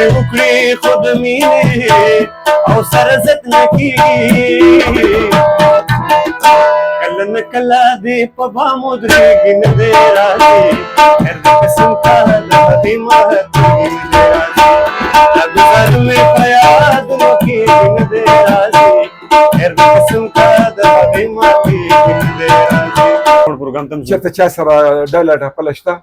خبرې وکړي خو د مینې او سره ضد نه کېږي کله نه کله دې په بامو درېږي نه دی راځي هر د قسم کاله دې ماتېږي نه دی راځي دا ګزار مې په یادونو کېږي نه دی راځي هر د قسم کاله دې ماتېږي نه دی راځي پروګرام ته چېرته چا سره ډله ټپله شته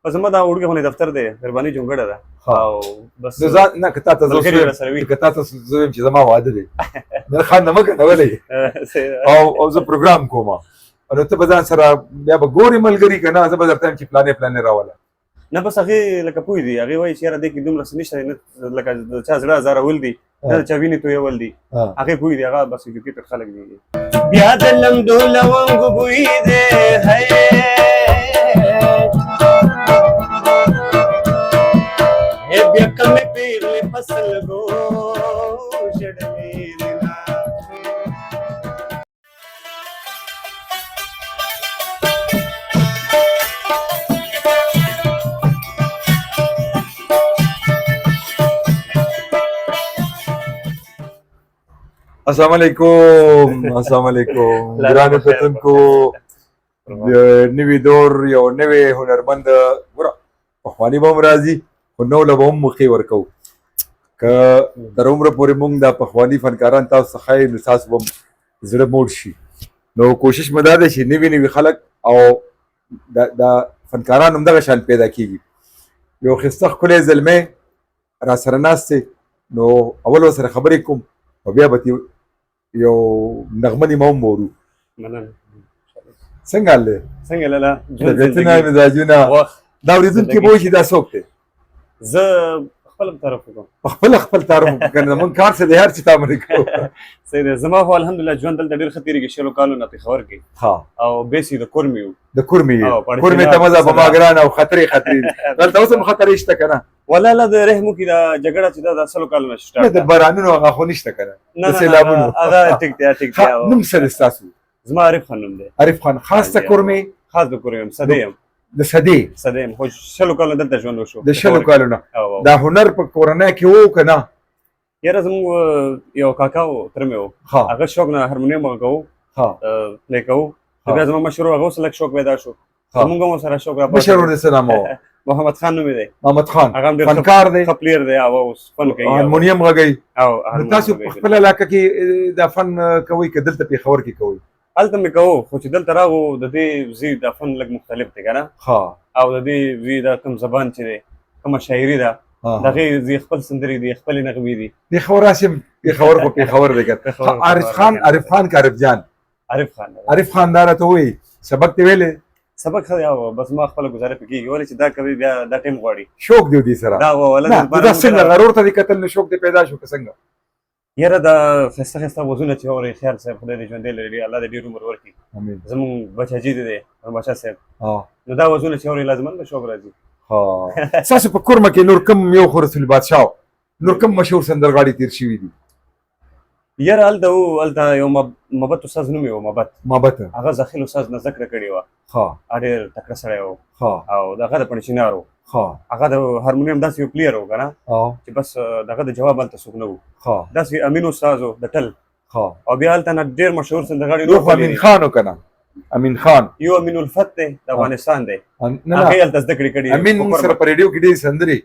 په زما دا وړوکی خونې دفتر دی مهرباني جونګړه ده او بس نه که تا ته زه ویم چې زما واده دی خان نه مه ګټولی او زه پروګرام کوم نو ته به ځان سره بیا به ګورې ملګري که نه زه به درته یم چې پلانې راوله نه بس هغې لکه پوه دي هغې وایي چې یاره دې کې دومره څه نشته لکه د چا زړه ازارول دي نه د چا وینې تویول دي هغې پوه دي هغه بس ایجوکیټډ خلک دي بیا د لمدو لونګو بوی دی بیا کمې پیغلې فصل ګو شډلې دینا السلام علیکم ګرانو کتونکو نوي دور یو نوی هنرمند ګوره پخواني به هم راځي خو نو له به هم مخې ورکوو که تر عمره پورې مونږ دا پخواني فنکاران تاسو څخه یې نو ستاسو به زړه موړ شي نو کوشش مې دا دی چې نوي خلک او دا فنکاران هم دغه شان پیدا کېږي یو ښایسته ښکلی زلمی را سره ناست دی نو اول ورسره خبرې کوم او بیا به یو نغمه نیمه هم وورو څنګه حال دی څنګه لاله طبیعتونه مزاجونه دا اورېدونکي به وایي چې دا څوک دی زه خپل تعارف وکړم خپل تعارف وکړه زموږ کار څه دی هر څه ته عملي کوو صحیح دی زما خو الحمدلله ژوند دلته ډېر ښه تېرېږي شلو کالو نه پېښور کې او بیسي د کورمې وو د کورمې ته مزه په ما ګران او خطرې دلته اوس هم خطرې شته که نه والله الله د رحم وکړي دا جګړه چې دا د سلو کالو نه نه د بارانونو هغه خو نشته که نه د سیلابونو هغه ټیک دی نوم څه دی ستاسو زما عارف خان نوم دی عارف خان خاص د کورمې خاص د کورمې یم سدی یم د سدی یم خو شلو کالو دلته ژوند وشو د شلو کالو نه دا هنر په کورنۍ کې وو که نه یاره زموږ یو کاکا و تره مې و هغه شوق نه هارمونیم غږوو پلی کوو بیا زما مشر و هغه اوس لږ شوق پیدا شو زموږ هم ورسره شوق مشر ورته څه نام و محمد خان نومې دی محمد خان هغه هم ډېر فنکار دی ښه پلیر دی او اوس فن کوي هارمونیم غږوي او تاسو په خپله علاقه کې دا فن کوئ که دلته پېښور کې کوئ هلته مې کوو خو چې دلته راغو د دې زی دا فن لږ مختلف دی که نه او د دې زی دا کوم زبان چې دی کومه شاعري ده د هغې زی خپل سندرې دي خپلې نغمې دي پېښور راسم پېښور خو پېښور دی که عارف خان که عارف جان عارف خان دا راته ووایي سبق دې ویلې سبق ښه دی او بس ما خپله ګزاره پې کېږي ولې چې دا کوي بیا دا ټایم غواړي شوق دی دې سره دا دا څنګه غرور ته دې کتل نو شوق دې پیدا شو که څنګه یاره دا ښایسته ښایسته وزونه چې اورئ خیال صاحب خدای دې ژوندی لري الله دې ډېر عمر ورکړي زمونږ بچاجي دی بچا صاحب نو دا وزونه چې اورئ لازمن به شوق راځي ستاسو په کورمه کې نور کوم یو خو رسول بادشاه نور کوم مشهور سندرغاړي تېر شوي دي یاره هلته یو محبت استاد نوم یې و محبت هغه زخیل استاد نه زده کړه کړې وه ډېر تکړه سړی و او د هغه د پنشینار و هغه د هارمونیم داسې یو پلیر و که نه چې بس دغه د جواب هلته څوک نه و داسې امین استاد و د ټل او بیا هلته نه ډېر مشهور سندرغاړي امین خان و که نه امین خان یو امین الفت دی د افغانستان دی هغې هلته زده کړې کړي امین موږ سره په ریډیو کې ډېرې سندرې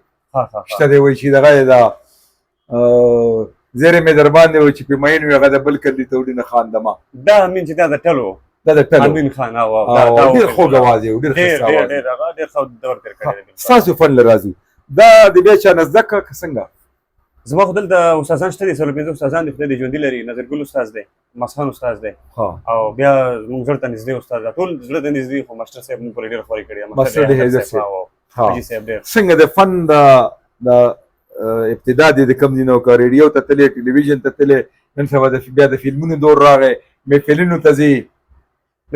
شته دی وایي چې دغه یې دا زیرې مې در باندې و چې په مین وي هغه د بل کلي ته وړي نه خاندمه دا امین چې دا د ټل و دا د ټل امین خان ډېر خوږ اواز یې و ډېر ښایسته اواز ډېر ښه دور تېر کړی دی ستاسو فن له راځو دا د بیا چا نه زده کړه که څنګه زما خو دلته استادان شته دي 15 استادان دي خدای دې ژوندي لري نظرګل استاد دی مسخان استاد دی او بیا موږ زړه ته نږدې استاد دا ټول زړه ته نږدې خو ماسټر صاحب موږ پورې ډېره خواري کړې ده ماسټر دې حیدر صاحب څنګه د فن د ابتدا دې د کوم ځای نه وکړه ریډیو ته تلې ټلویزیون ته تلې نن سبا بیا د فلمونو دور راغی محفلونو ته ځې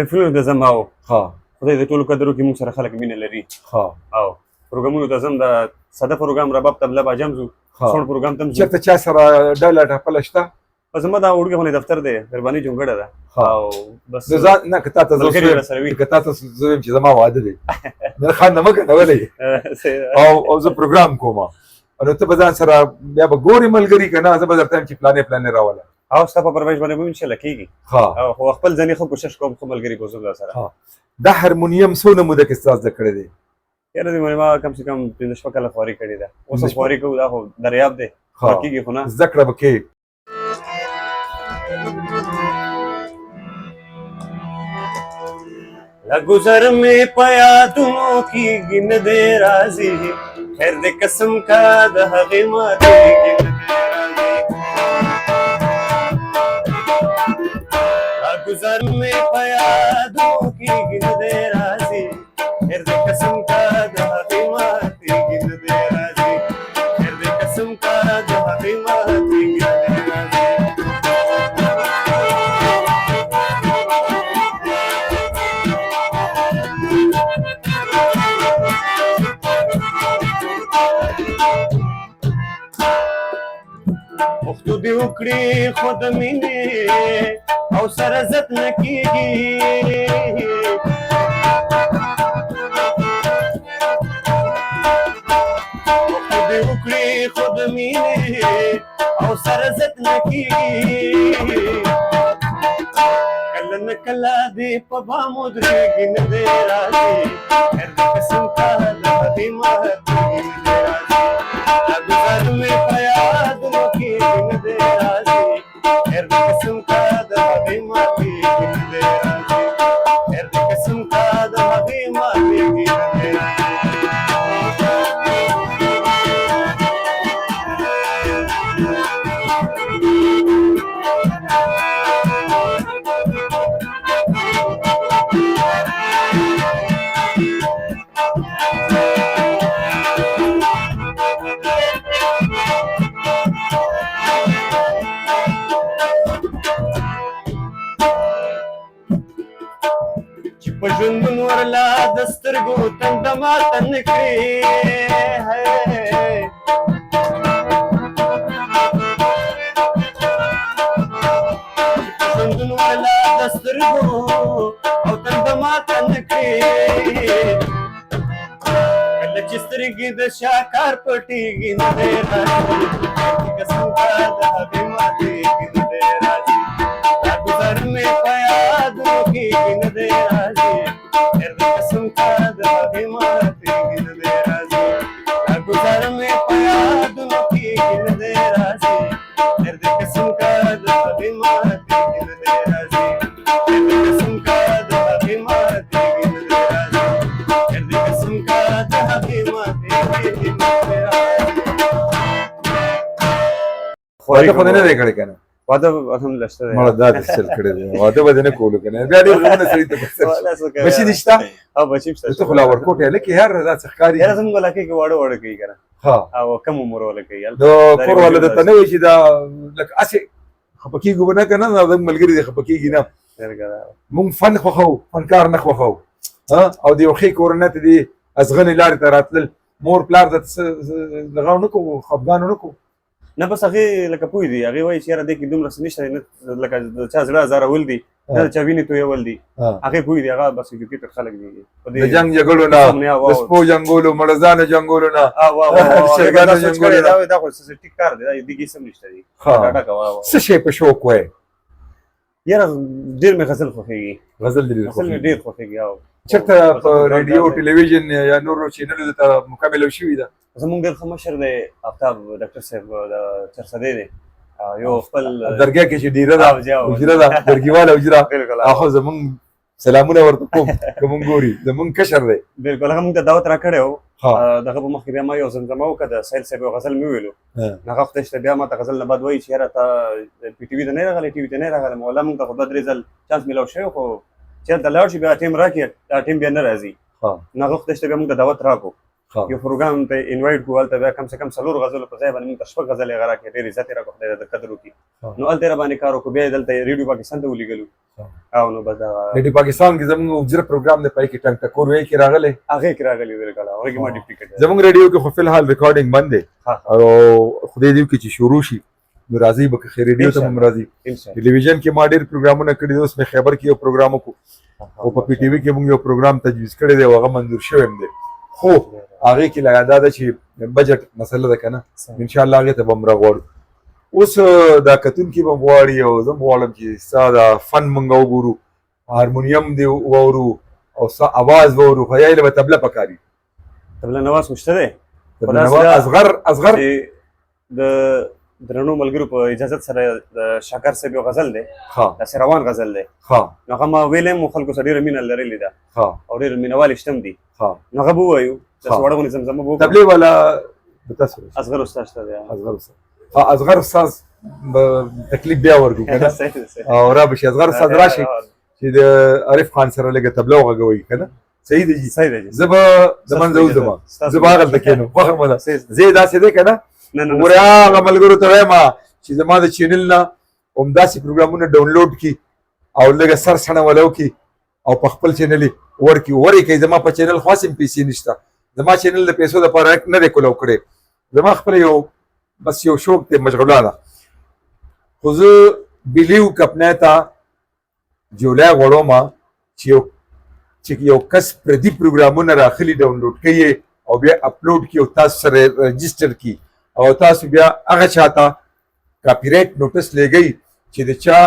محفلونو ته ځم او خدای دې ټولو قدر وکړي موږ سره خلک مینه لري او پروګرامونو ته ځم د ساده پروګرام رباب طبله باجم ځو څوڼ پروګرام ته چېرته چا سره ډله ټپله شته په زما دا وړوکی خونې دفتر دی مهرباني جونګړه ده او بس نه که تا ته زه ویم چې زما واده دی خان نه مه ګټولی او زه پروګرام کوم نو ته به ځان سره بیا به ګورې ملګري که نه زه به درته وایم چې پلانې راوله او ستا په پرورش باندې به انشاءالله کېږي ها او خو خپل ځینې ښه کوشش کوم ښه ملګري کوزم در سره ها دا هارمونیم څونه موده کې ستا زده کړی دی یاره دې ما کم سے کم 15 شپږ کاله خواري کړې ده اوس هم خواري کوو دا خو دریاب دی ها کېږي خو نه زده کړه به کې لگزر میں پیادوں کی گن دے راضی خیر دے قسم کا د هغې ماتې گن دے راضی لگزر میں پیادوں کی گن دے راضی خیر دے قسم کا د هغې ماتې گن دے راضی خیر دے قسم کا د هغې ماتې گن دے راضی پښتو دې وکړي خو د مینې او سره عزت نه کېږي پښتو دې وکړي خو د مینې او سره عزت نه کېږي کله نه کله دې په بامو درېږي نه دی راځي هر د قسم کا د هغې ماتېږي نه دی راځي لګزر مې په یادونو کې نه دی راځي هر د قسم کا د هغې ماتېږي نه دی راځي هر د قسم کا د هغې ماتېږي نه دی راځي په ژوندون ورلا د سترګو تنده ماته نه کړې ژوندون ورلا د سترګو او تنده ماته نه کړې کله چې سترګې د شاکار پټېږي نه دی راځي قسم کا د هغې ماتېږي نه دی راځي لګزر مې په یادونو کېږي نه دی راځي هر د قسم کا د هغې ماتېږي نه دی راځي لګزر مې په یادونو کېږي نه دی راځي هر د قسم کا د هغې ماتېږي نه دی راځي هر د قسم کا د هغې ماتېږي نه دی راځي هر د قسم کا د هغې ماتېږي نه دی راځي واده خو دې نه دی کړی که نه واده الحمدلله شته دی مړه دا دې چل کړی دی واده به دې نه کولو که نه بیا ډېر غمونه سړي ته بچي دې شته او بچي شته ته خو لا ورکوټ هلک یې هر داسې ښکاري یاره زموږ علاقې کې واړه واړه کوي که نه ها او کم عمر والا کوي د کور والا درته نه وایي چې دا لکه هسې خفه کېږو به نه که نه زموږ ملګري دې خفه کېږي نه مونږ فن خوښوو فنکار نه خوښوو او د یو ښې کورنۍ ته دې ازغنې لارې ته راتلل مور پلار د دغه نه کوو خفګان نه کوو نه بس هغې لکه پوه دي هغې وایي چې یاره دې کې دومره څه نشته نه لکه د چا زړه ازارول دي نه د چا وینې تویول دي هغې پوه دي هغه بس ایجوکېټډ خلک دي د جنګ جګړو نه د سپو جنګولو مړزانو جنګولو نه چرګانو جنګولو نه دا خو ټیک کار دی دا دې کې سم نشته دي ډاډه کوه څه شی په شوق وایې یاره ډېر مې غزل خوښېږي غزل مې ډېر خوښېږي او چېرته په ریډیو ټلویزیون یا نورو چینلو ته مقابله شوې ده زمونږ ډېر ښه مشر دی آفتاب ډاکټر صاحب د چرسدی دی یو خپل درګاه کې چې ډیره ده حجره ده درګیواله حجره اخو زمونږ سلامونه ورته کوم کوم ګوري زمونږ کشر دی بالکل هغه موږ ته دعوت راکړی و دغه په مخکې بیا ما یو زمزمه وکړه د سهیل صاحب یو غزل مې وویلو هغه خدای شته بیا ما ته غزل نه بعد وایي چې یاره ته پي ټي وي ته نه راغلی ټي وي ته نه راغلی مولا موږ ته خو 2-3 ځل چانس میلاو شوی خو چېرته لاړ شي بیا ټیم راکړي دا ټیم بیا نه راځي نو هغه خدای شته بیا موږ ته دعوت راکړو یو پروګرام ته انوایټ کړو هلته بیا کم سے کم 4 غزلو په ځای باندې موږ ته 6 غزلې هغه راکړې ډېر عزت یې راکړو خدای د قدر وکړي نو هلته یې راباندې کار وکړو بیا یې دلته ریډیو پاکستان ته ولیږلو او نو بس ریډیو پاکستان کې زموږ اجره پروګرام دی پای کې ټنګ ټکور وایي کې راغلی هغې کې راغلی بالکل هغې کې ما ډیپټي کړی زموږ ریډیو کې خو فلحال ریکارډینګ بند دی او خدای دې وکړي چې شروع شي نو راځي به که ریډیو ته هم راځي ټلویزیون کې ما ډېر پروګرامونه کړي دي اوس مې خیبر کې یو پروګرام وکړو او په پی ټي وي کې موږ یو پروګرام تجویز کړی دی او هغه منظور شوی هم دی خو هغه کې لګا دا چې بجټ مسله ده کنه ان شاء الله هغه ته بمرا غوړ اوس دا کتون کې به غواړي او زه غواړم چې ساده فن مونږ وګورو هارمونیم دی وورو او اواز وورو خو یې له تبله پکاري تبله نواز مشته ده اصغر د درنو ملګرو په اجازه سره د شاکر صاحب یو غزل دی ها د روان غزل دی ها نو هغه ما ویلې خلکو سره ډېره مینه لرلې ده ها او ډېر مینوال شتم دي ها نو هغه وایو د وړغونې زمزمه وو تبلیغ والا بتاسو اصغر استاد شته دی اصغر استاد تکلیف بیا ورکو کنه او را بشي اصغر استاد راشي چې د عارف خان سره لګه تبلیغ غوي کنه صحیح دی زبا زمان زما زبا غلط کینو خو مله زید اسې دی کنه وریا عملګرو ته وایم چې زما د چینل نه همداسې پروګرامونه ډاونلوډ کی او لږه سر سره ولو کی او په خپل چینل ورکی کوي زما په چینل خاصم پیسې نشته زما چینل د پیسو لپاره نه دی کولو کړی زما خپل یو بس یو شوق ته مشغوله خو زه بلیو کپنه تا جولای غړوما چې یو کس پردي پروګرامونه راخلي ډاونلوډ کوي او بیا اپلوډ کی او تاسو سره رجسٹر کی او تاسو بیا هغه چاته کاپی رائټ نوټس لګی چې د چا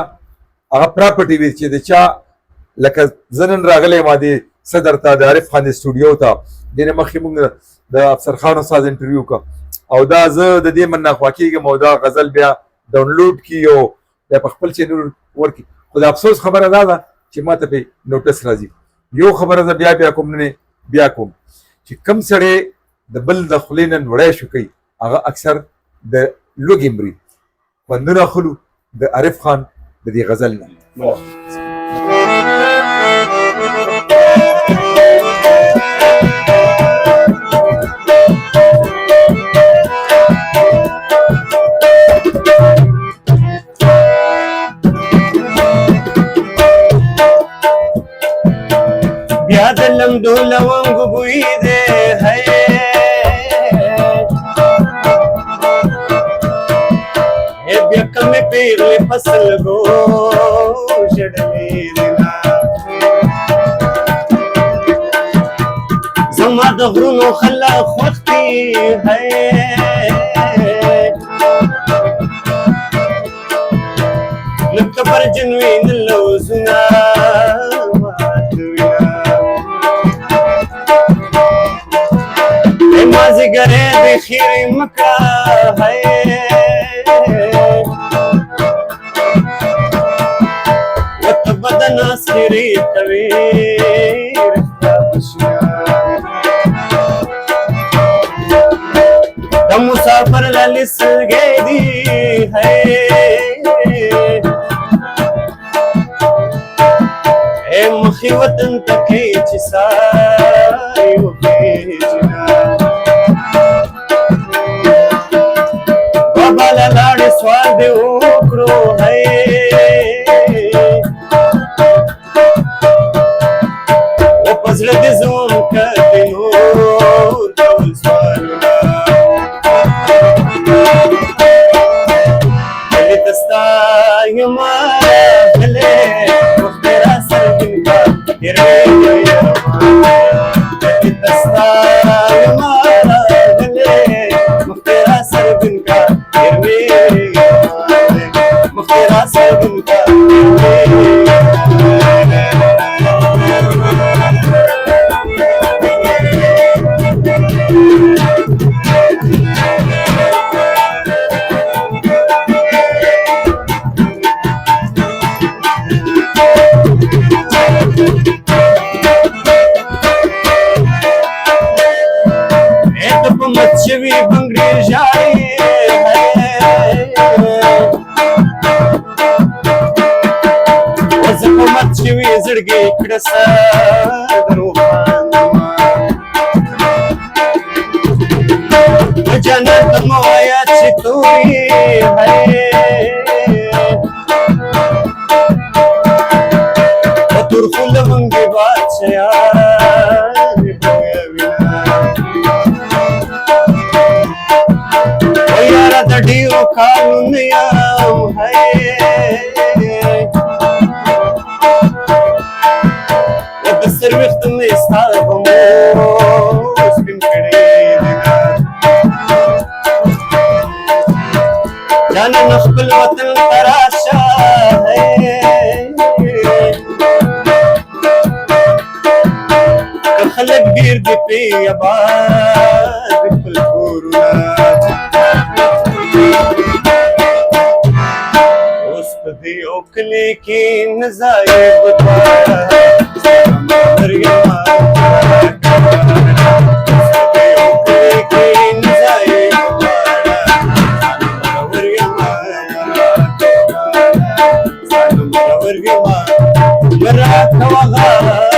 هغه پراپرټي وي چې د چا لکه زنن راغلی ما دی صدر ته د عارف خان سټوډیو ته دنه مخې موږ د افسر خان استاد انټرویو کا او دا زه د دې من خوا کېږم او دا غزل بیا ډاونلوډ کی او د خپل چینل ورکی خو د افسوس خبره ده چې ما ته په نوټس راځي یو خبره ده بیا کوم نه بیا کوم چې کم سړی د بل د خلینه وړای شو کوي هغه اکثر د لوګي مري خوندونه خلو د عارف خان د دې غزل نه بیا د لمدو لونګ بوی دی بیا کمې پیغلې فصل گو شډلې دینا زما د غرونو خلا خوختي لکه برجنوي نلوزنا مازیګرې د خیرې مکړه وته بدن اسری توي د مسافر للیس گئی ہے اے مخی وطن تکي چې سای وکړي بالا لاړې سوال دې وکړو او په زړه دې زوم کړې نور ډول سوالونه هلې ته ستا یمه هلې وختې را سره دینکا هلې ته ستا یمه هلې وختې را سره دینکا مخترا سبن کا مچوي بنگړي جاي وزه مچوي زړګي کړسا دروان جنت مویا چتوري ہے تور خل منګي بادشاہ د ډیرو کالونو یم د سر وخت مې ستا په مور سپین کړی جانا نخبل وطن تراشا خلق دير دي في يباد كل كورونا وسبدي اوكلي كي نزايد بطايا مريم مرات وغار